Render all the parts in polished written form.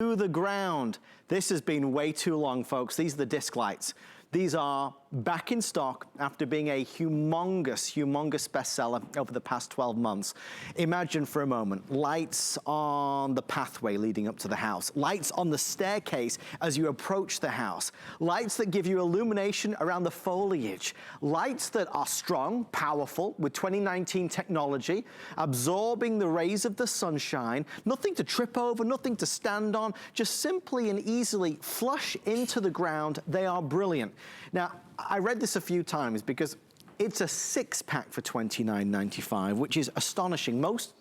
To the ground. This has been way too long, folks. These are the disc lights. These are back in stock after being a humongous bestseller over the past 12 months. Imagine for a moment, lights on the pathway leading up to the house, lights on the staircase as you approach the house, lights that give you illumination around the foliage, lights that are strong, powerful, with 2019 technology, absorbing the rays of the sunshine, nothing to trip over, nothing to stand on, just simply and easily flush into the ground. They are brilliant. Now, I read this a few times because it's a 6-pack for $29.95, which is astonishing. Most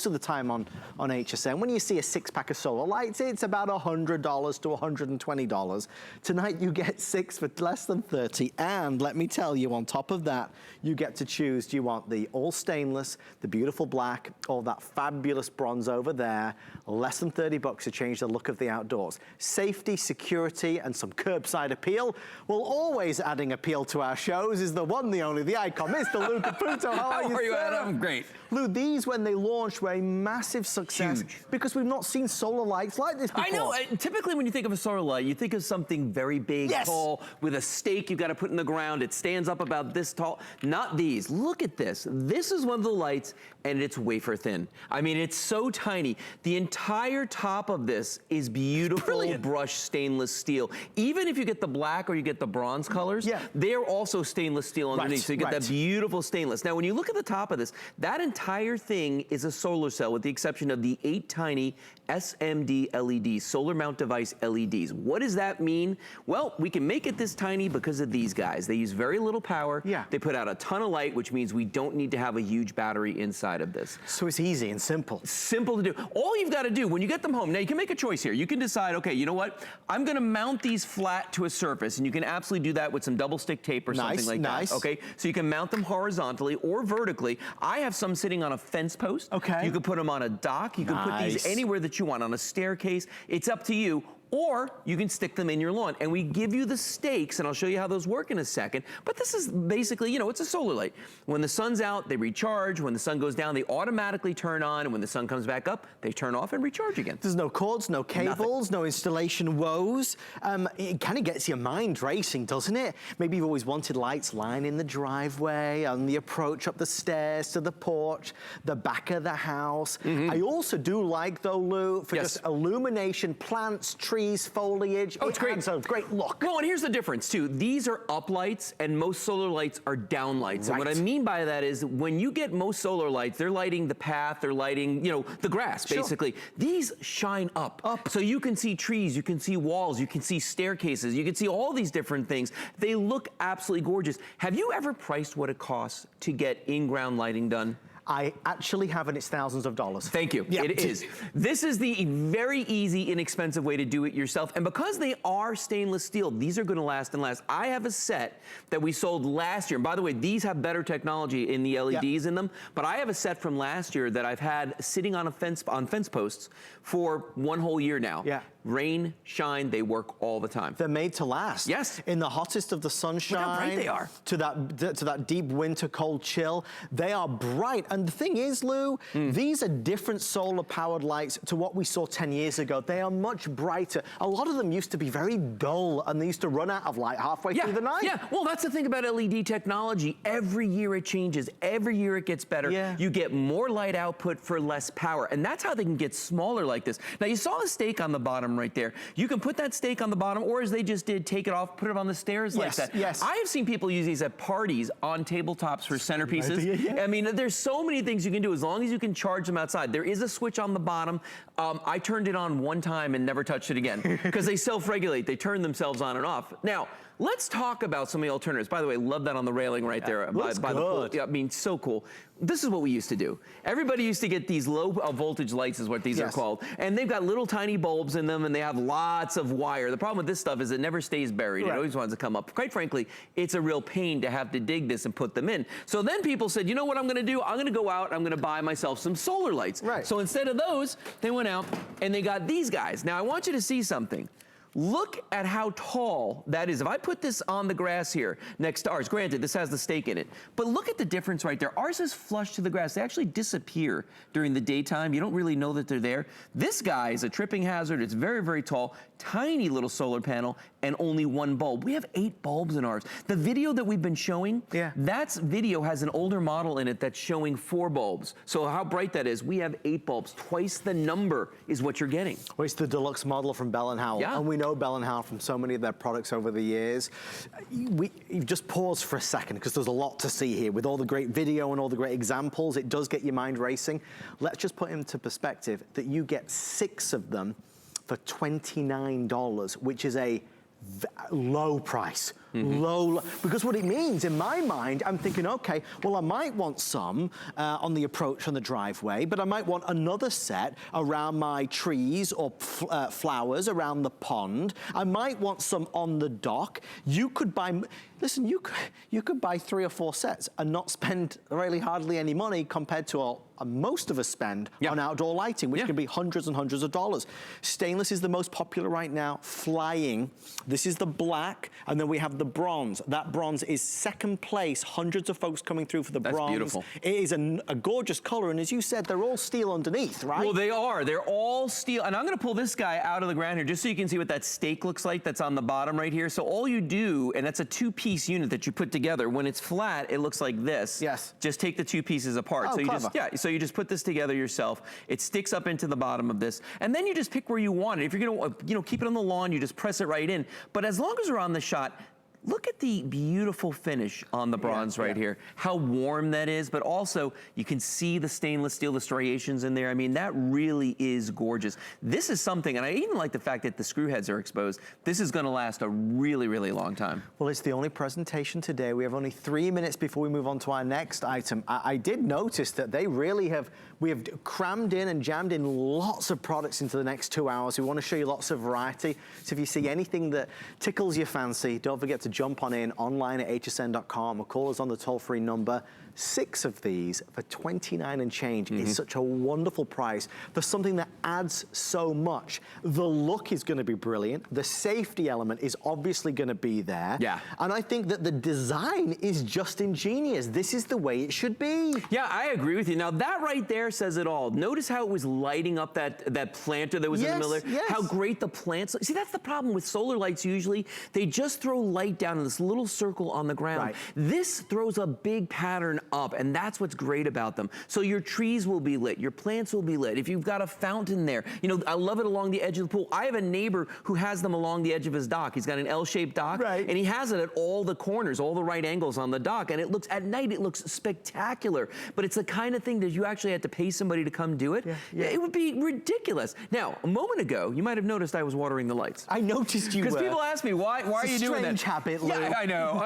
of the time on HSN, when you see a 6-pack of solar lights, it's about $100 to $120. Tonight you get 6 for less than $30, and let me tell you, on top of that, you get to choose, do you want the all stainless, the beautiful black, or that fabulous bronze over there? Less than 30 bucks to change the look of the outdoors. Safety, security, and some curbside appeal. Well, always adding appeal to our shows is the one, the only, the icon, Mr. Lou Caputo. How are you, Adam? Great. Lou, these, when they launched, were a massive success. Huge. Because we've not seen solar lights like this before. I know. Typically, when you think of a solar light, you think of something very big, yes, tall, with a stake you've got to put in the ground. It stands up about this tall. Not these. Look at this. This is one of the lights, and it's wafer thin. I mean, it's so tiny. The entire top of this is beautiful brushed stainless steel. Even if you get the black or you get the bronze colors, they're also stainless steel underneath. So you get that beautiful stainless. Now, when you look at the top of this, that entire thing is a solar cell, with the exception of the 8 tiny SMD LEDs, solar mount device LEDs. What does that mean? Well, we can make it this tiny because of these guys. They use very little power. They put out a ton of light, which means we don't need to have a huge battery inside of this. So it's easy and simple. Simple to do. All you've got to do when you get them home, now you can make a choice here. You can decide, okay, you know what? I'm gonna mount these flat to a surface, and you can absolutely do that with some double stick tape or something like that. Okay, so you can mount them horizontally or vertically. I have some sitting on a fence post. Okay. You can put them on a dock. You can put these anywhere that you want, on a staircase. It's up to you. Or you can stick them in your lawn. And we give you the stakes, and I'll show you how those work in a second. But this is basically, you know, it's a solar light. When the sun's out, they recharge. When the sun goes down, they automatically turn on. And when the sun comes back up, they turn off and recharge again. There's no cords, no cables, no installation woes. It kind of gets your mind racing, doesn't it? Maybe you've always wanted lights lining the driveway, on the approach up the stairs to the porch, the back of the house. I also do like, though, Lou, for just illumination, plants, trees, foliage. Oh, it's great. Adds a great look. Well, and here's the difference, too. These are up lights, and most solar lights are down lights. And what I mean by that is, when you get most solar lights, they're lighting the path, they're lighting, you know, the grass, basically. These shine up. So you can see trees, you can see walls, you can see staircases, you can see all these different things. They look absolutely gorgeous. Have you ever priced what it costs to get in-ground lighting done? I actually have, and it's thousands of dollars. Thank you. It is. This is the very easy, inexpensive way to do it yourself. And because they are stainless steel, these are gonna last and last. I have a set that we sold last year. And by the way, these have better technology in the LEDs in them, but I have a set from last year that I've had sitting on fence posts for 1 whole year now. Rain, shine, they work all the time. They're made to last. Yes. In the hottest of the sunshine. Look how bright they are. To that deep winter cold chill. They are bright. And the thing is, Lou, these are different solar powered lights to what we saw 10 years ago. They are much brighter. A lot of them used to be very dull, and they used to run out of light halfway through the night. Well, that's the thing about LED technology. Every year it changes. Every year it gets better. You get more light output for less power. And that's how they can get smaller like this. Now, you saw the stake on the bottom right there. You can put that stake on the bottom, or as they just did, take it off, put it on the stairs like that. I have seen people use these at parties on tabletops for centerpieces. I mean, there's so many things you can do as long as you can charge them outside. There is a switch on the bottom. I turned it on one time and never touched it again because they self-regulate. They turn themselves on and off. Now, let's talk about some of the alternatives. By the way, love that on the railing right there by the pool. I mean, so cool. This is what we used to do. Everybody used to get these low voltage lights, is what these are called. And they've got little tiny bulbs in them, and they have lots of wire. The problem with this stuff is it never stays buried. It always wants to come up. Quite frankly, it's a real pain to have to dig this and put them in. So then people said, you know what I'm gonna do? I'm gonna go out, I'm gonna buy myself some solar lights. So instead of those, they went out and they got these guys. Now I want you to see something. Look at how tall that is. If I put this on the grass here next to ours, granted, this has the stake in it, but look at the difference right there. Ours is flush to the grass. They actually disappear during the daytime. You don't really know that they're there. This guy is a tripping hazard. It's very, very tall, tiny little solar panel, and only one bulb. We have 8 bulbs in ours. The video that we've been showing, that video has an older model in it that's showing 4 bulbs. So how bright that is, we have 8 bulbs. Twice the number is what you're getting. Well, it's the Deluxe model from Bell & Howell. Yeah. And we know Bell & Howell from so many of their products over the years. You just pause for a second, because there's a lot to see here. With all the great video and all the great examples, it does get your mind racing. Let's just put into perspective that you get 6 of them for $29, which is a low price. Low, because what it means in my mind, I'm thinking, okay, well, I might want some on the approach on the driveway, but I might want another set around my trees or flowers around the pond. I might want some on the dock. You could buy, listen, you could buy 3 or 4 sets and not spend really hardly any money compared to most of us spend on outdoor lighting, which can be hundreds and hundreds of dollars. Stainless is the most popular right now, flying. This is the black, and then we have the bronze. That bronze is second place. Hundreds of folks coming through for the bronze. That's beautiful. It is a gorgeous color, and as you said, they're all steel underneath, right? Well, they are. They're all steel. And I'm going to pull this guy out of the ground here just so you can see what that stake looks like that's on the bottom right here. So all you do, and that's a 2-piece unit that you put together. When it's flat, it looks like this. Yes. Just take the 2 pieces apart. Oh, so you clever. just, so you just put this together yourself. It sticks up into the bottom of this, and then you just pick where you want it. If you're going to, keep it on the lawn, you just press it right in. But as long as we're on the shot, look at the beautiful finish on the bronze right here. How warm that is, but also you can see the stainless steel, the striations in there. I mean, that really is gorgeous. This is something, and I even like the fact that the screw heads are exposed. This is gonna last a really, really long time. Well, it's the only presentation today. We have only 3 minutes before we move on to our next item. I did notice that they really we have crammed in and jammed in lots of products into the next 2 hours. We want to show you lots of variety. So if you see anything that tickles your fancy, don't forget to jump on in online at hsn.com or call us on the toll-free number. 6 of these for $29 and change is such a wonderful price for something that adds so much. The look is going to be brilliant. The safety element is obviously going to be there. Yeah. And I think that the design is just ingenious. This is the way it should be. Yeah, I agree with you. Now that right there says it all. Notice how it was lighting up that planter that was in the middle there. Yes. How great the plants. See, that's the problem with solar lights usually. They just throw light down in this little circle on the ground. Right. This throws a big pattern up, and that's what's great about them. So your trees will be lit, your plants will be lit. If you've got a fountain there, I love it along the edge of the pool. I have a neighbor who has them along the edge of his dock. He's got an L-shaped dock, and he has it at all the corners, all the right angles on the dock, and it looks, at night, it looks spectacular. But it's the kind of thing that you actually had to pay somebody to come do it. It would be ridiculous. Now, a moment ago, you might have noticed I was watering the lights. I noticed you were. Because people ask me, why are you doing that? It's a strange habit, Lou. Yeah, I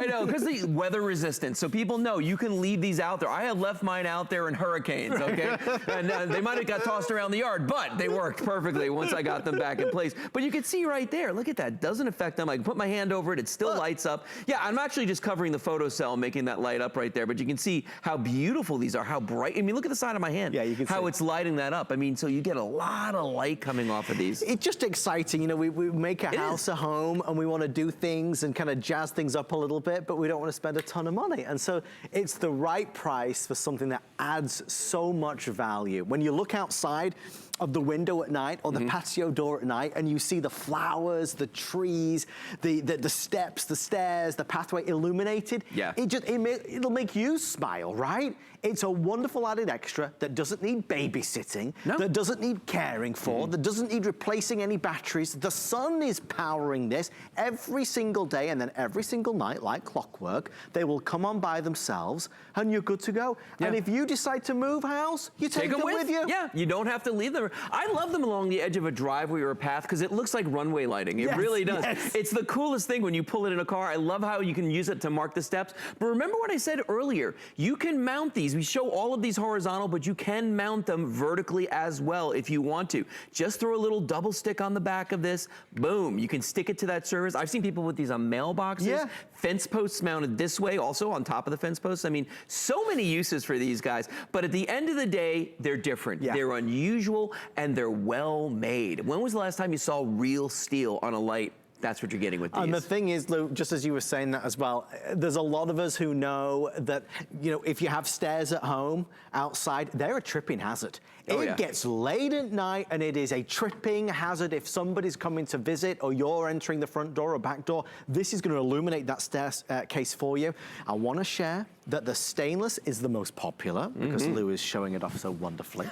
know, because the weather resistant. So people know you can leave these out there. I have left mine out there in hurricanes, okay? And they might have got tossed around the yard, but they worked perfectly once I got them back in place. But you can see right there, look at that, doesn't affect them. I can put my hand over it, it still lights up. Yeah, I'm actually just covering the photocell, making that light up right there, but you can see how beautiful these are, how bright. I mean, look at the side of my hand. Yeah, you can how see. It's lighting that up. I mean, so you get a lot of light coming off of these. It's just exciting. We make a house a home and we want to do things and kind of jazz things up a little bit, but we don't want to spend a ton of money. And so it's the right price for something that adds so much value. When you look outside of the window at night or the patio door at night and you see the flowers, the trees, the steps, the stairs, the pathway illuminated, it'll make you smile, right? It's a wonderful added extra that doesn't need babysitting, that doesn't need caring for, that doesn't need replacing any batteries. The sun is powering this every single day, and then every single night, like clockwork, they will come on by themselves and you're good to go. And if you decide to move house, you take them with you. Yeah, you don't have to leave them. I love them along the edge of a driveway or a path because it looks like runway lighting. It really does. It's the coolest thing when you pull it in a car. I love how you can use it to mark the steps. But remember what I said earlier, you can mount these. We show all of these horizontal, but you can mount them vertically as well if you want to. Just throw a little double stick on the back of this, boom, you can stick it to that surface. I've seen people with these on mailboxes, fence posts mounted this way, also on top of the fence posts. I mean, so many uses for these guys, but at the end of the day, they're different. They're unusual. and they're well made. When was the last time you saw real steel on a light? That's what you're getting with these. And the thing is, Lou, just as you were saying that as well, there's a lot of us who know that, you know, if you have stairs at home, outside, they're a tripping hazard. It gets late at night and it is a tripping hazard if somebody's coming to visit or you're entering the front door or back door. This is going to illuminate that staircase for you. I want to share that the stainless is the most popular because Lou is showing it off so wonderfully.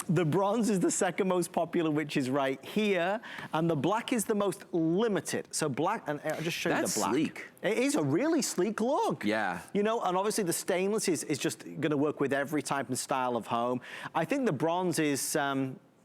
The bronze is the second most popular, which is right here. And the black is the most limited. So black, and I'll just show you the black. Sleek. It is a really sleek look. Yeah. You know, and obviously the stainless is just going to work with every type and style of home. I think the bronze is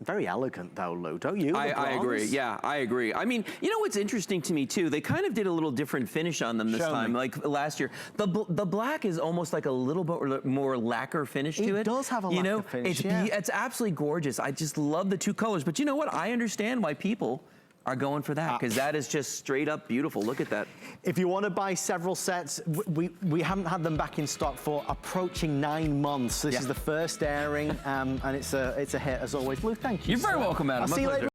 very elegant though, Lou, don't you? I agree, yeah, I agree. I mean, you know what's interesting to me too? They kind of did a little different finish on them this time, like last year. The black is almost like a little bit more lacquer finish to it. It does have a lacquer finish, It's absolutely gorgeous. I just love the two colors. But you know what? I understand why people are going for that, because that is just straight up beautiful. Look at that. If you want to buy several sets, we haven't had them back in stock for approaching 9 months. This is the first airing, and it's a hit as always. Lou, thank you. You're very welcome, Adam. I'll see you later.